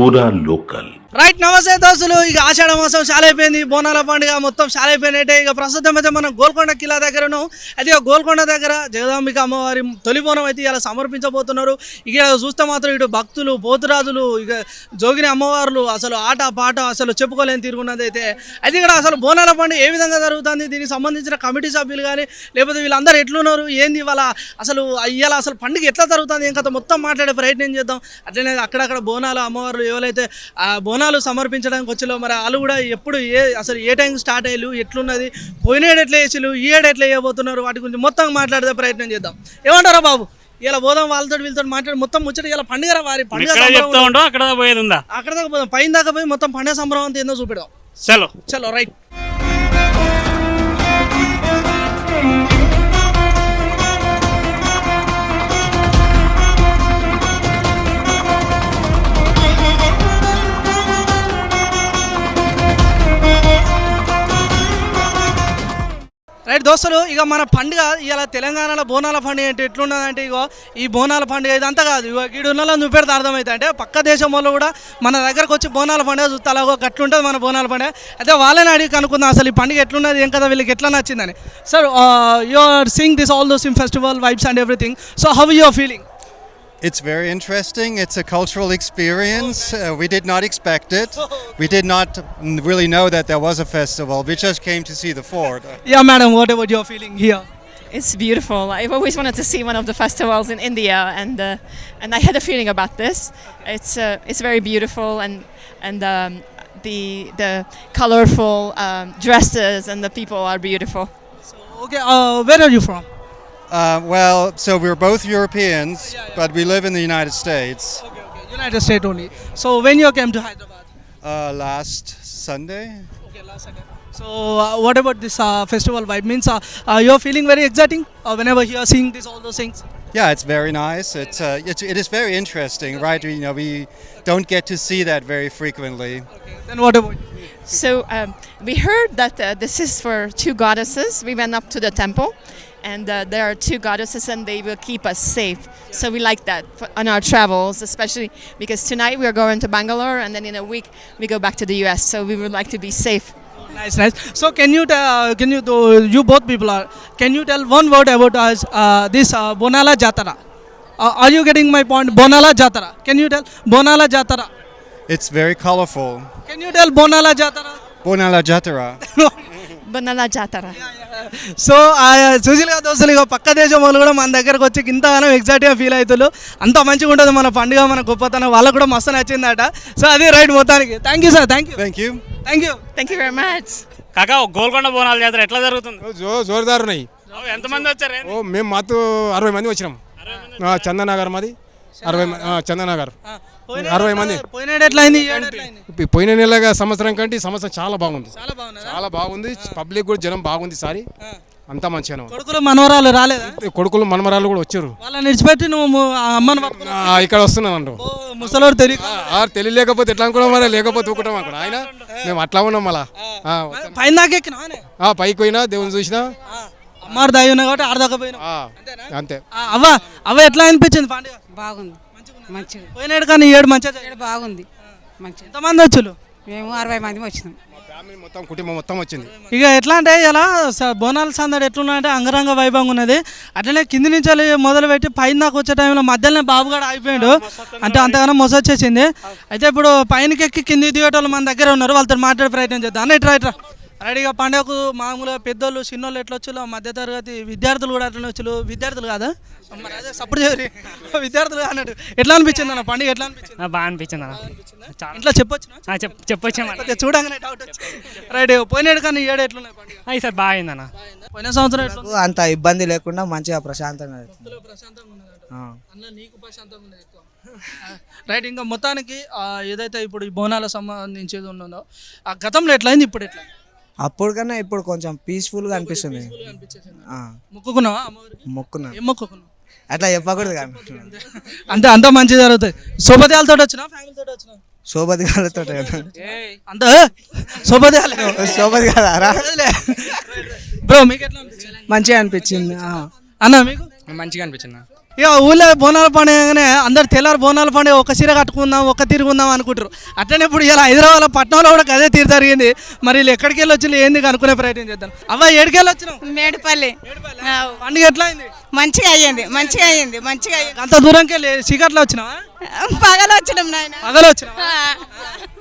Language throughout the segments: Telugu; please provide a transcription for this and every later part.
పూరా లోకల్. రైట్, నమస్తే దోస్తులు. ఇక ఆషాఢ మాసం చాలా అయిపోయింది, బోనాల పండుగ మొత్తం చాలా అయిపోయినట్టే. ఇక ప్రస్తుతం అయితే మనం గోల్కొండ కిలా దగ్గరను, అయితే గోల్కొండ దగ్గర జగదాంబిక అమ్మవారి తొలి బోనం అయితే ఇలా సమర్పించబోతున్నారు. ఇక చూస్తే మాత్రం ఇటు భక్తులు, పోతురాజులు, ఇక జోగిని అమ్మవార్లు, అసలు ఆట పాట అసలు చెప్పుకోలేని తిరుగున్నది అయితే. అయితే ఇక్కడ అసలు బోనాల పండుగ ఏ విధంగా జరుగుతుంది, దీనికి సంబంధించిన కమిటీ సభ్యులు కానీ లేకపోతే వీళ్ళందరూ ఎట్లున్నారు, ఏంది వాళ్ళ అసలు ఇవాళ అసలు పండుగ ఎట్లా జరుగుతుంది, ఏం కథ మొత్తం మాట్లాడే ప్రయత్నం చేద్దాం. అట్లనే అక్కడక్కడ బోనాలు అమ్మవార్లు ఎవరైతే ఆ బోనాలు సమర్పించడానికి వచ్చేలో మరి వాళ్ళు కూడా ఎప్పుడు అసలు ఏ టైం స్టార్ట్ అయ్యారు, ఎట్లున్నది, పోయినేడు ఎట్లా వేసారు, ఈ ఏడు ఎట్లా వేయబోతున్నారు, వాటి గురించి మొత్తం మాట్లాడే ప్రయత్నం చేద్దాం. ఏమంటారా బాబు? ఇలా పోదాం, వాళ్ళతో వీళ్ళతో మాట్లాడి మొత్తం ముచ్చట ఇలా పండుగ వారి పండుగ అక్కడ పోయేది ఉందా, అక్కడ దాకా పోదాం, పైన దాకా పోయి మొత్తం పండుగ సంబరం అంతా ఏందో చూపెడదాం. చలో చలో రైట్. రైట్ దోస్తులు, ఇక మన పండుగ ఇలా తెలంగాణలో బోనాల పండుగ అంటే ఎట్లున్నదంటే, ఇగో ఈ బోనాల పండుగ ఇదంతా కాదు, ఇగో ఈడు ఉన్న చూపెడితే అర్థమవుతుంది. అంటే పక్క దేశం వాళ్ళు కూడా మన దగ్గరకు వచ్చి బోనాల పండుగ చూస్తే అలాగో గట్లుంటుంది మన బోనాల పండుగ. అయితే వాళ్ళని అడిగి కనుక్కుందాం అసలు ఈ పండుగ ఎట్లున్నది, ఏం కదా, వీళ్ళకి ఎట్లా నచ్చిందని. Sir, you are seeing this all those in festival vibes and everything, so how you are feeling? It's very interesting. It's a cultural experience. We did not expect it. We did not really know that there was a festival. We just came to see the fort. Yeah, madam, what about your feeling here? It's beautiful. I've always wanted to see one of the festivals in India, and I had a feeling about this. It's very beautiful, and the colorful dresses and the people are beautiful. So, okay, where are you from? Well, so we're both Europeans, but we live in the United States. Okay, United States only. So when you came to Hyderabad? Last Sunday. Okay, last Sunday. So what about this festival vibe? Means you're feeling very exciting whenever you are seeing this, all those things? Yeah, it's very nice. It is very interesting, right? We don't get to see that very frequently. Okay, then what about you? So we heard that this is for two goddesses. We went up to the temple, and there are two goddesses, and they will keep us safe. So we like that on our travels, especially because tonight we are going to Bangalore, and then in a week we go back to the US. So we would like to be safe. Nice. So can you both people can you tell one word about us this Bonala Jatara? Are you getting my point? Bonala Jatara. Can you tell Bonala Jatara? It's very colorful. Can you tell Bonala Jatara? Bonala Jatara. Banala Jatara. So Sushil గారు దోస్తులు, ఇక పక్క దేశం వాళ్ళు కూడా మన దగ్గరకు వచ్చి ఇంతగానో ఎగ్జైట్గా ఫీల్ అవుతారు. అంత మంచిగా ఉంటుంది మన పండుగ, మన గొప్పతనం, వాళ్ళకు కూడా మస్తు నచ్చిందట. సో అది రైట్ మొత్తానికి. Thank you sir. Thank you. Thank you very much. కాకా, గోల్కొండ బోనాల జాతర ఎట్లా జరుగుతుంది? జోరుదారు ఉన్నాయి. ఎంతమంది వచ్చారు? మేము మాతో 60 మంది వచ్చినాం. చందనగర్ మాది 60 చందనగర్ 60 మంది. పోయిన నెలగా సంవత్సరం కంటే సంవత్సరం చాలా బాగుంది. చాలా బాగుంది. పబ్లిక్ కూడా జనం బాగుంది. సారి అంతా మంచిగా. కొడుకులు మనవరాలు రాలేదా? కొడుకులు మనమరాలు కూడా వచ్చారు. వాళ్ళని విడిచిపెట్టి నువ్వు అమ్మను ఇక్కడ వస్తున్నాం అంటారు. ముసలోడు తెలియలేకపోతే ఎట్లా అనుకున్నాం, మరి లేకపోతే ఊకుంటాం అక్కడ. ఆయన మేము అట్లా ఉన్నాం. మళ్ళా పైన దాకా పైకి పోయినా దేవుని చూసినా అమ్మారు దాయి ఉన్నా కాబట్టి ఆడదాకా పోయినా అంతే. అవ్వ ఎట్లా అనిపించింది పండుగ? బాగుంది, మంచిగా పోయినాడు కానీ 7 మంచిగా బాగుంది. మంచిగా. ఎంతమంది వచ్చులు? మేము 60 మంది వచ్చినాం. మొత్తం కుటుంబం మొత్తం వచ్చింది. ఇక ఎట్లా అంటే ఇలా బోనాల సందడి ఎట్లున్నా అంటే అంగరంగ వైభవంగా ఉన్నది. అట్లనే కింది నుంచి మొదలు పెట్టి పైన దాకా వచ్చే టైంలో మధ్యలోనే బాబుగాడు అయిపోయాడు. అంటే అంతగానో మొస వచ్చేసింది. అయితే ఇప్పుడు పైనకి ఎక్కి కింది దిగేటోళ్ళు మన దగ్గర ఉన్నారు, వాళ్ళతో మాట్లాడే ప్రయత్నం చేద్దాం. అన్న ఇట్రా రెడీగా పండుగకు మామూలుగా పెద్దోళ్ళు చిన్నోళ్ళు ఎట్లా వచ్చులో, మధ్యతరగతి విద్యార్థులు కూడా అట్లనే వచ్చులు. విద్యార్థులు కాదా? అదే సపోర్ట్ చేయరు, విద్యార్థులు అన్నట్టు. ఎట్లా అనిపించింది అన్న పండుగ? ఎట్లా అనిపించింది? బాగా అనిపించింది అన్న. ఇంట్లో చెప్పొచ్చు చూడంగానే డౌట్ వచ్చింది. రైట్, పోయినాడు కానీ 7 ఎట్లున్నాయి పండుగ? సార్ బాగా అయింది అన్న. పోయిన సంవత్సరం అంత ఇబ్బంది లేకుండా మంచిగా ప్రశాంతంగా రైట్. ఇంకా మొత్తానికి ఏదైతే ఇప్పుడు ఈ బోనాల సంబంధించేది ఉన్నదో ఆ గతంలో ఎట్లయింది, ఇప్పుడు ఎట్లా? అప్పుడు కన్నా ఇప్పుడు కొంచెం పీస్ఫుల్గా అనిపిస్తుంది. మొక్కుకున్నావా? మొక్కున్నా. ఏం మొక్కుకున్నావు? అట్లా చెప్పకూడదు కానీ అంటే అంతా మంచి జరుగుతుంది. శోభదయాలతో వచ్చినా ఫ్యామిలీతో వచ్చినా? శోభదిగాలతో అంత శోభదయాలు శోభదిగారా బ్రో? మీకు ఎట్లా అనిపించింది? మంచిగా అనిపించింది అన్న. మీకు మంచిగా అనిపించింది. ఇక ఊళ్ళో బోనాల పండుగనే అందరు తెల్లారు బోనాల పండుగ ఒక చీర కట్టుకుందాం ఒక తిరుగుందాం అనుకుంటారు. అట్లనే ఇప్పుడు ఇలా హైదరాబాద్ పట్టణంలో కూడా అదే తీరు జరిగింది. మరి వీళ్ళు ఎక్కడికి వెళ్ళి వచ్చి ఏంది కనుక్కునే ప్రయత్నం చేద్దాం. అవ్వ ఏడికెళ్ళి వచ్చినాం? మేడిపల్లి. పండుగ ఎట్లా అయింది? మంచిగా అయ్యింది, మంచిగా అయ్యింది, మంచిగా అయ్యింది. అంత దూరంకి వెళ్ళి చీకట్లో వచ్చినావా? పగలు వచ్చినాం నాయన. పగలు వచ్చినావా?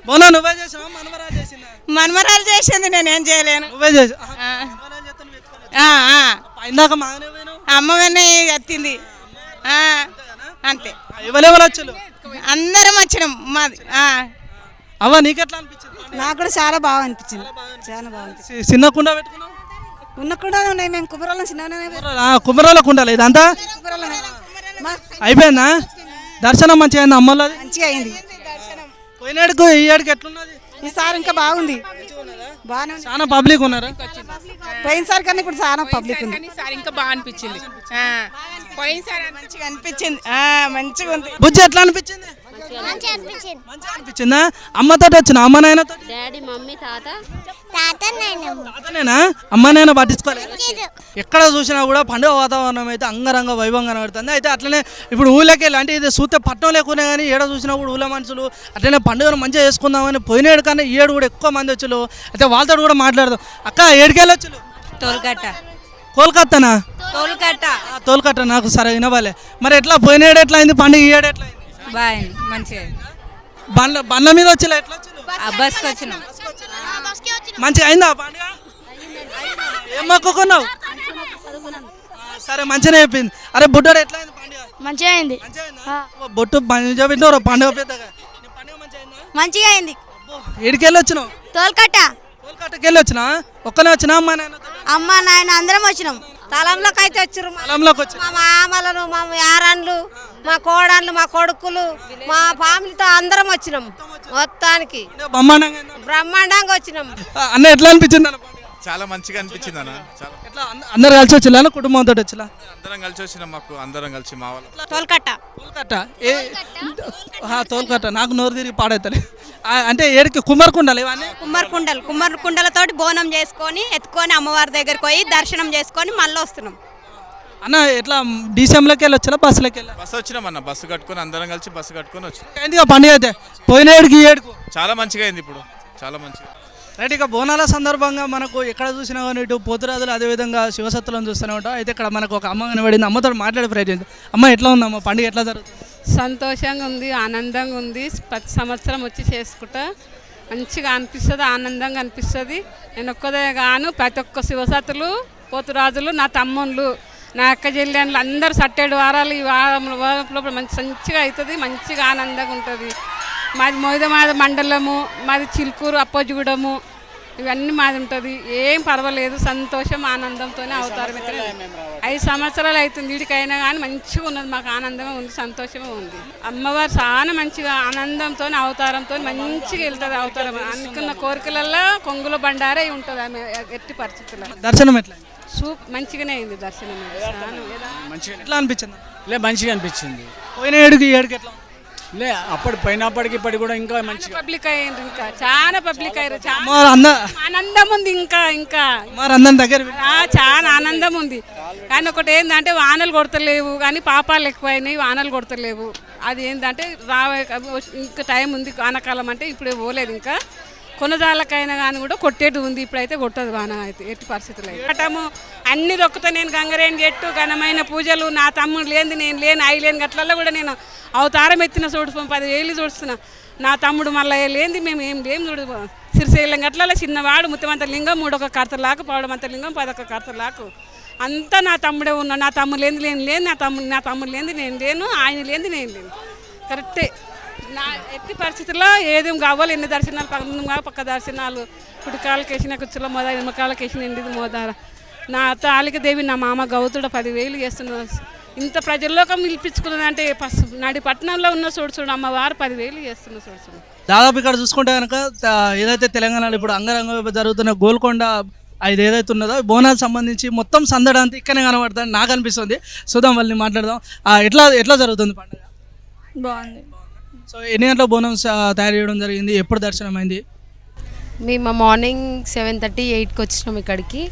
బోనా నువ్వే చేసావా మనమరాలు చేసిందా? మనమరాలు చేసింది, నేనేం చేయలేను. నువ్వే చేసా ఇందాక మానే అమ్మవన్నీ ఎత్తింది అంతే. ఎవరెవరు వచ్చారు? అందరం వచ్చినాం మాది. అవ్వ నీకెట్లా అనిపించింది? నాకు కూడా చాలా బాగా అనిపించింది, చాలా బాగా అనిపించింది. చిన్న కుండ పెట్టుకున్నావు? ఉన్న కూడా ఉన్నాయి, మేము కుబరాలను చిన్నగానే కుమ్మరాల కుండలు ఇదంతా అయిపోయిందా? దర్శనం మంచిగా అయింది అమ్మలది? మంచిగా అయింది. పోయినాడుకు ఈ ఏడుకి ఎట్లున్నది? ఈసారి ఇంకా బాగుంది, బాగానే ఉంది. చాలా పబ్లిక్ ఉన్నారా? పోయినసారి కన్నా ఇప్పుడు చాలా పబ్లిక్ ఉంది. ఇంకా బాగా అనిపించింది, పోయినసారి మంచిగా అనిపించింది, మంచిగా ఉంది. బుజ్జి ఎట్లా అనిపించింది? మంచిగా అనిపించిందా? అమ్మతో వచ్చిన అమ్మ నాయనతో? డాడీ మమ్మీ తాత తాతనేనా? అమ్మ నాయన పట్టించుకోలేదు. ఎక్కడ చూసినా కూడా పండుగ వాతావరణం అయితే అంగరంగ వైభవంగా కనబడుతుంది. అయితే అట్లనే ఇప్పుడు ఊళ్ళకి వెళ్ళి అంటే ఇది సూతే పట్టణం లేకునే కానీ ఏడ చూసినా కూడా ఊళ్ళో మనుషులు అట్లనే పండుగను మంచిగా చేసుకుందామని పోయినేడు కానీ ఈ ఏడు కూడా ఎక్కువ మంది వచ్చారు. అయితే వాళ్ళతో కూడా మాట్లాడదాం. అక్క ఏడుకెళ్ళి వచ్చారు? తోలుకట్ట. కోల్కత్తానా? తోలుకట్ట. తోలుకట్ట నాకు సరే వినవాలే. మరి ఎట్లా పోయినేడు ఎట్లా అయింది పండుగ? ఈ ఏడు ఎట్లా అయింది? బాగుంది, మంచిగా. బండ్ల మీద వచ్చి ఎట్లా వచ్చిన? బస్కి వచ్చినాం. మంచిగా అయిందా పండుగ? ఏం మొక్కుకున్నావు? సరే మంచిగా చెప్పింది. అరే బుడ్డోడు ఎట్లా అయింది పండుగ? మంచిగా అయింది. బొట్టు మంచిగా పెట్టినవారు పండుగ పెద్దగా. పండుగ మంచిగా అయిందా? మంచిగా అయింది. ఏడికెళ్ళి వచ్చినావు? తోల్కట్ట. కోల్కతాకి వెళ్ళి వచ్చినా? ఒక్కనే వచ్చినా అమ్మా నాయన? అమ్మ నాయన అందరం వచ్చినాం. తలంలోకి అయితే వచ్చారు. పొలంలోకి వచ్చి మా మామలను, మా యారాన్లు, మా కోడన్లు, మా కొడుకులు, మా ఫ్యామిలీతో అందరం వచ్చినాం. మొత్తానికి బ్రహ్మాండంగా వచ్చినాం. అన్న ఎట్లా అనిపించింది అన్న పండుగ? చాలా మంచిగా అనిపించింది అన్న. ఎట్లా అందరు కలిసి వచ్చిలా కుటుంబంతో వచ్చిలా? అందరం కలిసి వచ్చినాం, మాకు అందరం కలిసి మా వాళ్ళు. తోల్కట్ట. తోల్కట్ట తోల్కట్ట నాకు నోరు తిరిగి పాడవుతుంది. అంటే ఏడికి కుమ్మరికుండాలి ఇవన్నీ? కుమ్మరికుండలతోటి బోనం చేసుకొని ఎత్తుకొని అమ్మవారి దగ్గరికి పోయి దర్శనం చేసుకొని మళ్ళీ వస్తున్నాం. అన్న ఎట్లా డీసీఎంలోకి వెళ్ళి వచ్చా బస్సులోకి వెళ్ళా? బస్సు వచ్చినాం అన్న, బస్సు కట్టుకొని అందరం కలిసి బస్సు కట్టుకొని వచ్చి అయింది పండుగ అయితే పోయిన ఏడుకి ఈ ఏడుకు చాలా మంచిగా అయింది. ఇప్పుడు చాలా మంచిగా. రైట్. ఇక బోనాల సందర్భంగా మనకు ఎక్కడ చూసినా కానీ ఇటు పోతురాజులు అదేవిధంగా శివసత్తులను చూస్తూనే ఉంటాం. అయితే ఇక్కడ మనకు ఒక అమ్మ కనబడింది. అమ్మతో మాట్లాడే ప్రయత్నం. అమ్మ ఎట్లా ఉంది అమ్మ పండుగ? ఎట్లా జరుగుతుంది? సంతోషంగా ఉంది, ఆనందంగా ఉంది. ప్రతి సంవత్సరం వచ్చి చేసుకుంటా మంచిగా అనిపిస్తుంది, ఆనందంగా అనిపిస్తుంది. నేను ఒక్కదే గాను ప్రతి ఒక్క శివసత్తులు, పోతురాజులు, నా తమ్ముళ్ళు, నా అక్క చెల్లెళ్ళు అందరూ సట్టేడు వారాలు ఈ వారంలో మంచిగా అవుతుంది, మంచిగా ఆనందంగా ఉంటుంది. మాది మొయిదమాద మండలము, మాది చిలుకూరు అప్పజగూడము, ఇవన్నీ మాది ఉంటుంది. ఏం పర్వాలేదు, సంతోషం ఆనందంతోనే అవతారం. 5 సంవత్సరాలు అవుతుంది వీడికైనా కానీ మంచిగా ఉన్నది, మాకు ఆనందంగా ఉంది, సంతోషంగా ఉంది. అమ్మవారు చాలా మంచిగా ఆనందంతో అవతారంతో మంచిగా వెళ్తుంది అవతారం. అనుకున్న కోరికలలో కొంగుల బండారే ఉంటుంది ఆమె ఎట్టి పరిస్థితుల్లో. దర్శనం ఎట్లా? మంచిగానే అయింది దర్శనం. ఎట్లా అనిపించింది? మంచిగా అనిపించింది. పోయిన ఏడుకి ఈ ఏడుకి ఎట్లా? అప్పుడు పోయినప్పటికి ఇప్పటి కూడా ఇంకా మంచిగా పబ్లిక్ అయ్యారు, ఇంకా చాలా పబ్లిక్ అయ్యారు. ఆనందం ఉంది, ఇంకా ఇంకా దగ్గర చాలా ఆనందం ఉంది. కానీ ఒకటి ఏంటంటే వానలు కొడతలేవు, కానీ పాపాలు ఎక్కువైనాయి, వానలు కొడతలేవు. అది ఏంటంటే ఇంకా టైం ఉంది. వానకాలం అంటే ఇప్పుడు పోలేదు, ఇంకా కొనదాళ్ళకైనా కానీ కూడా కొట్టేటు ఉంది. ఇప్పుడైతే కొట్టదు వాన అయితే ఎట్టి పరిస్థితులు. కట్టము అన్ని దొక్కుతా నేను. గంగరేణి చెట్టు, ఘనమైన పూజలు, నా తమ్ముడు లేని నేను లేని, అయి లేని గట్లలో కూడా నేను అవతారం ఎత్తిన చూడు 10,000 చూస్తున్నా. నా తమ్ముడు మళ్ళీ లేనిది మేము ఏం చూడు సిరిశైలం గట్లలో చిన్నవాడు ముత్తమంత లింగం 3 కర్తలాకు, పౌడమంత లింగం 11 కర్తలాకు, అంతా నా తమ్ముడే ఉన్నా. నా తమ్ముడు లేని లేని, నా తమ్ముడు లేని నేను లేను, ఆయన లేని నేను లేను. కరెక్టే. నా ఎట్టి పరిస్థితుల్లో ఏదేం కావాలి, ఎన్ని దర్శనాలు పక్క దర్శనాలు, కుడికాళ్ళకి వేసిన కుర్చీలో మోదారు, ఎమ్మకాళ్ళకి వేసిన ఎండిది మోదార. నా తాలిక దేవి నా మామ గౌతుడు 10,000 చేస్తున్నారు. ఇంత ప్రజల్లోకం నిలిపించుకున్నదంటే నాడి పట్టణంలో ఉన్న చూడు అమ్మవారు 10,000 చేస్తున్నారు చూడు. దాదాపు ఇక్కడ చూసుకుంటే కనుక ఏదైతే తెలంగాణలో ఇప్పుడు అంగరంగ జరుగుతున్న గోల్కొండ అది ఏదైతే ఉన్నదో బోనాలకు సంబంధించి మొత్తం సందడంతా ఇక్కడనే కనబడుతుంది నాకు అనిపిస్తుంది. చూద్దాం వాళ్ళని మాట్లాడదాం. ఎట్లా జరుగుతుంది పండుగ? బాగుంది. సో ఎన్ని గంటల బోనం తయారు చేయడం జరిగింది? ఎప్పుడు దర్శనం అయింది? మేము మార్నింగ్ 7:30, 8కి వచ్చినాం ఇక్కడికి.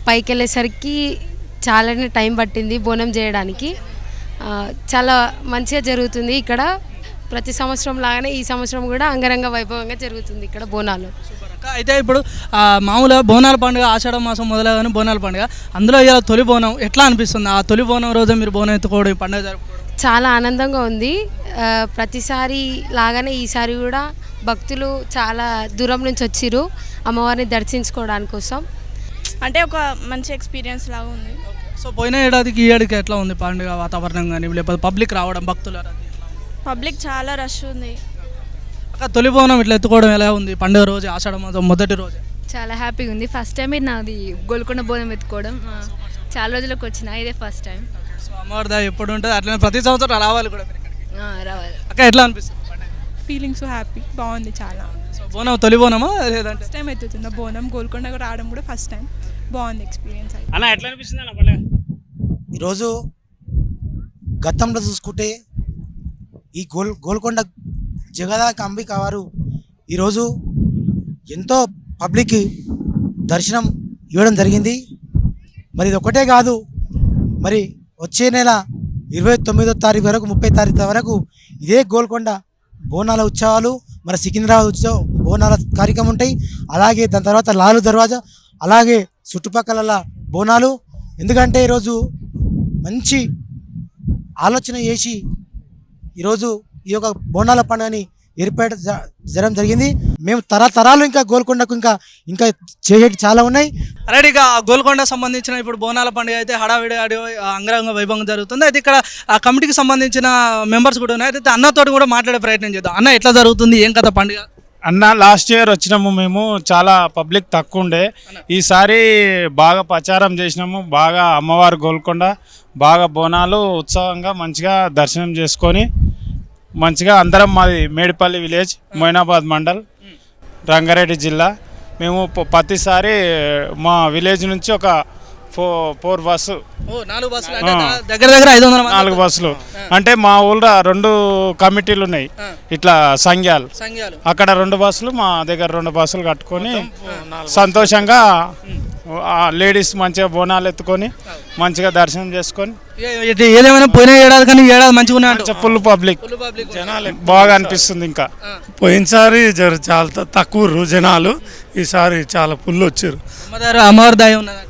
పైకి వెళ్ళేసరికి చాలానే టైం పట్టింది బోనం చేయడానికి. చాలా మంచిగా జరుగుతుంది ఇక్కడ. ప్రతి సంవత్సరం లాగానే ఈ సంవత్సరం కూడా అంగరంగ వైభవంగా జరుగుతుంది ఇక్కడ బోనాలు. అయితే ఇప్పుడు మామూలుగా బోనాల పండుగ ఆషాఢ మాసం మొదలగానే బోనాల పండుగ, అందులో ఇలా తొలి బోనం ఎట్లా అనిపిస్తుంది? ఆ తొలి బోనం రోజు మీరు బోనం ఎత్తుకోవడం, పండుగ జరుపుకోవడం చాలా ఆనందంగా ఉంది. ప్రతిసారి లాగానే ఈసారి కూడా భక్తులు చాలా దూరం నుంచి వచ్చిర్రు అమ్మవారిని దర్శించుకోవడానికి కోసం. అంటే ఒక మంచి ఎక్స్పీరియన్స్ లాగా ఉంది. సో పోయిన ఏడాదికి ఈ ఏడాదికి ఎట్లా ఉంది పండుగ వాతావరణం కానీ, లేకపోతే పబ్లిక్ రావడం, భక్తుల పబ్లిక్ చాలా రష్ ఉంది. తొలి బోనం ఇట్లా ఎత్తుకోవడం ఎలా ఉంది పండుగ రోజు, ఆషాఢ మాసం మొదటి రోజు? చాలా హ్యాపీగా ఉంది. ఫస్ట్ టైం నాది గోల్కొండ బోనం ఎత్తుకోవడం. చాలా రోజులకు వచ్చిన ఇదే ఫస్ట్ టైం. సో అమ్మవారి దయ ఎప్పుడు ఉంటుంది అట్లనే ప్రతి సంవత్సరం రావాలి కూడా రావాలి. అక్క ఎట్లా అనిపిస్తుంది? ఫీలింగ్స్ హ్యాపీ, బాగుంది చాలా. సో బోనం తొలి బోనమా లేదంటే ఫస్ట్ టైం ఎత్తుతున్న బోనం, గోల్కొండ రావడం కూడా ఫస్ట్ టైం. బాగుంది ఎక్స్పీరియన్స్. అన్న ఎట్లా అనిపిస్తుంది అన్న పండుగ? ఈరోజు గతంలో చూసుకుంటే ఈ గోల్కొండ జగదాక అంబిక వారు ఈరోజు ఎంతో పబ్లిక్ దర్శనం ఇవ్వడం జరిగింది. మరి ఇది ఒకటే కాదు, మరి వచ్చే నెల 29వ తారీఖు వరకు 30వ తారీఖు వరకు ఇదే గోల్కొండ బోనాల ఉత్సవాలు, మరి సికింద్రాబాద్ బోనాల కార్యక్రమం ఉంటాయి. అలాగే దాని తర్వాత లాలు దర్వాజా, అలాగే చుట్టుపక్కల బోనాలు. ఎందుకంటే ఈరోజు మంచి ఆలోచన చేసి ఈరోజు ఈ యొక్క బోనాల పండుగని ఏర్పాటు జరగడం జరిగింది. మేము తరతరాలు ఇంకా గోల్కొండకు ఇంకా చేసేటి చాలా ఉన్నాయి. రైట్, ఇక గోల్కొండ సంబంధించిన ఇప్పుడు బోనాల పండుగ అయితే హడావిడి అంగరంగ వైభవంగా జరుగుతుంది. అయితే ఇక్కడ ఆ కమిటీకి సంబంధించిన మెంబర్స్ కూడా ఉన్నాయి. అయితే అన్నతో కూడా మాట్లాడే ప్రయత్నం చేద్దాం. అన్న ఎట్లా జరుగుతుంది, ఏం కథ పండుగ? అన్న లాస్ట్ ఇయర్ వచ్చినాము మేము, చాలా పబ్లిక్ తక్కువ ఉండే. ఈసారి బాగా ప్రచారం చేసినాము, బాగా అమ్మవారు గోల్కొండ బాగా బోనాలు ఉత్సవంగా మంచిగా దర్శనం చేసుకొని మంచిగా అందరం. మాది మేడిపల్లి విలేజ్, మొయినాబాద్ మండల్, రంగారెడ్డి జిల్లా. మేము ప్రతిసారి మా విలేజ్ నుంచి ఒక 4 బస్సు, 4 బస్సులు దగ్గర దగ్గర 4 బస్సులు. అంటే మా ఊళ్ళో 2 కమిటీలు ఉన్నాయి ఇట్లా సంఘాలు, అక్కడ 2 బస్సులు, మా దగ్గర 2 బస్సులు కట్టుకొని సంతోషంగా లేడీస్ మంచిగా బోనాలు ఎత్తుకొని మంచిగా దర్శనం చేసుకొని ఏదేమైనా పోయిన ఏడాది కానీ ఏడాది మంచిగా ఫుల్ పబ్లిక్ జనాలు బాగా అనిపిస్తుంది. ఇంకా పోయినసారి చాలా తక్కువ జనాలు, ఈసారి చాలా ఫుల్ వచ్చారు. అమ్మవారి దయ ఉన్నది.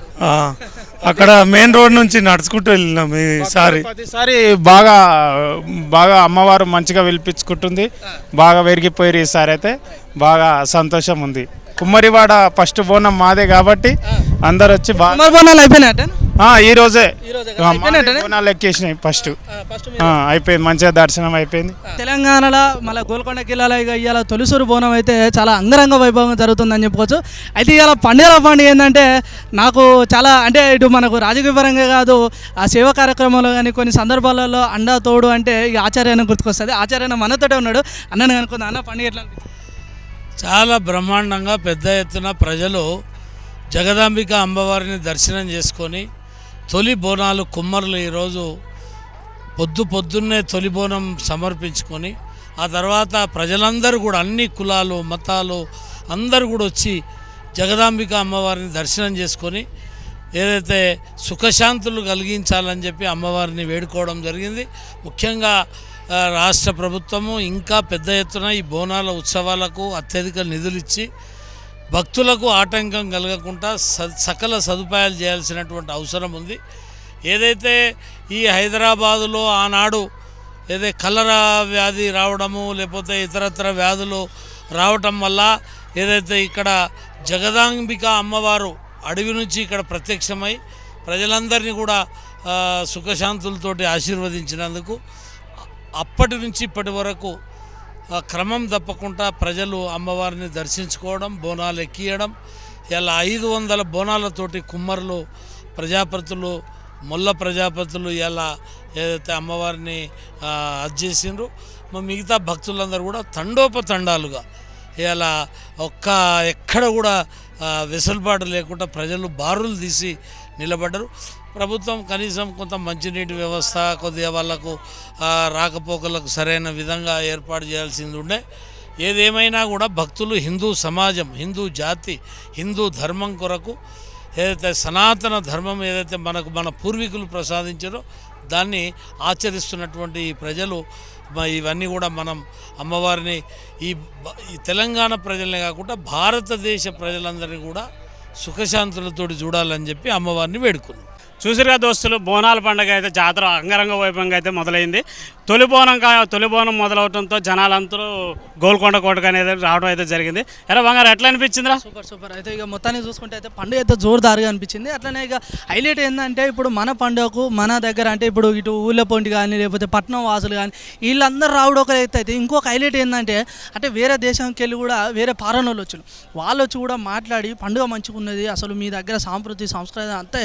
అక్కడ మెయిన్ రోడ్ నుంచి నడుచుకుంటూ వెళ్ళినాం ఈసారి. ప్రతిసారి బాగా అమ్మవారు మంచిగా పిలిపించుకుంటుంది, బాగా పెరిగిపోయారు. ఈసారి అయితే బాగా సంతోషం ఉంది. కుమ్మరివాడ ఫస్ట్ బోనం మాదే కాబట్టి అందరు వచ్చి బోనాలు అయిపోయినాయి. ఈ రోజే బోనాలు ఎక్కేసినాయి. ఫస్ట్ అయిపోయింది, మంచిగా దర్శనం అయిపోయింది. తెలంగాణలో మళ్ళీ గోల్కొండ జిల్లాలో ఇవాళ తొలిసూరు బోనం అయితే చాలా అంగరంగ వైభవంగా జరుగుతుందని చెప్పుకోవచ్చు. అయితే ఇవాళ పండుగ ఏంటంటే నాకు చాలా అంటే ఇటు మనకు రాజకీయ పరంగా కాదు, ఆ సేవా కార్యక్రమంలో కానీ కొన్ని సందర్భాలలో అండా తోడు అంటే ఈ ఆచార్యన గుర్తుకొస్తుంది. ఆచార్యన మనతోటే ఉన్నాడు. అన్నని అనుకుందా, అన్న పండుగ ఎట్లా అనిపిస్తుంది? చాలా బ్రహ్మాండంగా పెద్ద ఎత్తున ప్రజలు జగదాంబిక అమ్మవారిని దర్శనం చేసుకొని తొలి బోనాలు కుమ్మరులు ఈరోజు పొద్దున్నే తొలి బోనం సమర్పించుకొని ఆ తర్వాత ప్రజలందరూ కూడా అన్ని కులాలు మతాలు అందరూ కూడా వచ్చి జగదాంబిక అమ్మవారిని దర్శనం చేసుకొని ఏదైతే సుఖశాంతులు కలిగించాలని చెప్పి అమ్మవారిని వేడుకోవడం జరిగింది. ముఖ్యంగా రాష్ట్ర ప్రభుత్వము ఇంకా పెద్ద ఎత్తున ఈ బోనాల ఉత్సవాలకు అత్యధిక నిధులు ఇచ్చి భక్తులకు ఆటంకం కలగకుండా సకల సదుపాయాలు చేయాల్సినటువంటి అవసరం ఉంది. ఏదైతే ఈ హైదరాబాదులో ఆనాడు ఏదైతే కలరా వ్యాధి రావడము లేకపోతే ఇతరత్ర వ్యాధులు రావటం వల్ల ఏదైతే ఇక్కడ జగదాంబిక అమ్మవారు అడవి నుంచి ఇక్కడ ప్రత్యక్షమై ప్రజలందరినీ కూడా సుఖశాంతులతోటి ఆశీర్వదించినందుకు అప్పటి నుంచి ఇప్పటి వరకు క్రమం తప్పకుండా ప్రజలు అమ్మవారిని దర్శించుకోవడం, బోనాలు ఎక్కియడం. ఇలా 500 బోనాలతోటి కుమ్మరులు, ప్రజాపతులు, మొల్ల ప్రజాపతులు ఇలా ఏదైతే అమ్మవారిని అజ్జేసిండ్రు. మిగతా భక్తులందరూ కూడా తండోపతండాలుగా ఇలా ఎక్కడ కూడా వెసులుబాటు లేకుండా ప్రజలు బారులు తీసి నిలబడ్డారు. ప్రభుత్వం కనీసం కొంత మంచినీటి వ్యవస్థ, కొద్దిగా వాళ్ళకు రాకపోకలకు సరైన విధంగా ఏర్పాటు చేయాల్సింది ఉండే. ఏదేమైనా కూడా భక్తులు హిందూ సమాజం, హిందూ జాతి, హిందూ ధర్మం కొరకు ఏదైతే సనాతన ధర్మం ఏదైతే మన పూర్వీకులు ప్రసాదించారో దాన్ని ఆచరిస్తున్నటువంటి ఈ ప్రజలు ఇవన్నీ కూడా మనం అమ్మవారిని ఈ తెలంగాణ ప్రజలనే కాకుండా భారతదేశ ప్రజలందరినీ కూడా సుఖశాంతులతో చూడాలని చెప్పి అమ్మవారిని వేడుకున్నాం. చూసిరుగా దోస్తులు, బోనాల పండుగ అయితే జాతర అంగరంగ వైభవంగా అయితే మొదలైంది. తొలి బోనం మొదలవడంతో జనాలందరూ గోల్కొండ కోటకు అనేది రావడం అయితే జరిగింది. ఎరా బంగారు ఎట్లా అనిపించిందిరా? సూపర్. అయితే ఇక మొత్తాన్ని చూసుకుంటే అయితే పండుగ అయితే జోరుదారుగా అనిపించింది. అట్లనే ఇక హైలైట్ ఏంటంటే ఇప్పుడు మన పండుగకు మన దగ్గర అంటే ఇప్పుడు ఇటు ఊళ్ళో పొంటి కానీ లేకపోతే పట్నం వాసులు కానీ వీళ్ళందరూ రావడం ఒక అయితే ఇంకొక హైలైట్ ఏంటంటే అంటే వేరే దేశంకి వెళ్ళి కూడా వేరే పారణ వాళ్ళు వచ్చి కూడా మాట్లాడి పండుగ మంచిగా ఉన్నది, అసలు మీ దగ్గర సంస్కృతి అంతే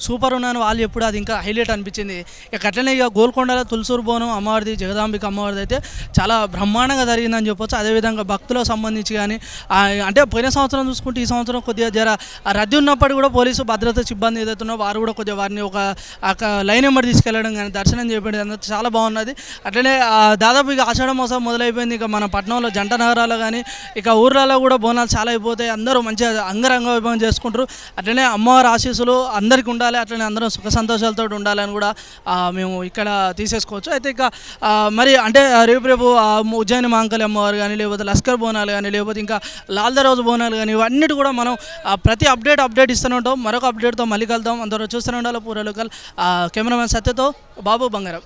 సూపర్ ఉన్నాను వాళ్ళు ఎప్పుడు, అది ఇంకా హైలైట్ అనిపించింది. ఇక అట్లనే ఇక గోల్కొండలో తులసూరు బోనం అమ్మవారిది, జగదాంబిక అమ్మవారిది అయితే చాలా బ్రహ్మాండంగా జరిగిందని చెప్పొచ్చు. అదేవిధంగా భక్తులకు సంబంధించి కానీ అంటే పోయిన సంవత్సరం చూసుకుంటే ఈ సంవత్సరం కొద్దిగా రద్దీ ఉన్నప్పటికీ కూడా పోలీసు భద్రతా సిబ్బంది ఏదైతే ఉన్నో వారు కూడా కొద్దిగా వారిని ఒక లైన్ నెంబర్ తీసుకెళ్ళడం కానీ దర్శనం చేయడం అంతా చాలా బాగున్నది. అట్లనే దాదాపు ఇక ఆషాఢ మాసం మొదలైపోయింది. ఇక మన పట్టణంలో జంట నగరాల్లో కానీ ఇక ఊర్లలో కూడా బోనాలు చాలా అయిపోతాయి. అందరూ మంచిగా అంగరంగ వైభవం చేసుకుంటారు. అట్లనే అమ్మవారి ఆశీస్సులు అందరికీ ఉండాలి, అట్లనే అందరం సుఖ సంతోషాలతో ఉండాలని కూడా మేము ఇక్కడ తీసేసుకోవచ్చు. అయితే ఇక మరి అంటే రేపు ఉజ్జయిని మాంకలి అమ్మవారు కానీ లేకపోతే లస్కర్ బోనాలు కానీ లేకపోతే ఇంకా లాల్దరోజు బోనాలు కానీ ఇవన్నిటి కూడా మనం ప్రతి అప్డేట్ ఇస్తూనే ఉంటాం. మరొక అప్డేట్తో మళ్ళీ కలుద్దాం. అందరూ చూస్తూనే ఉండాలి. పూర్వ లోకల్ కెమెరామెన్ సత్యతో బాబు బంగారం.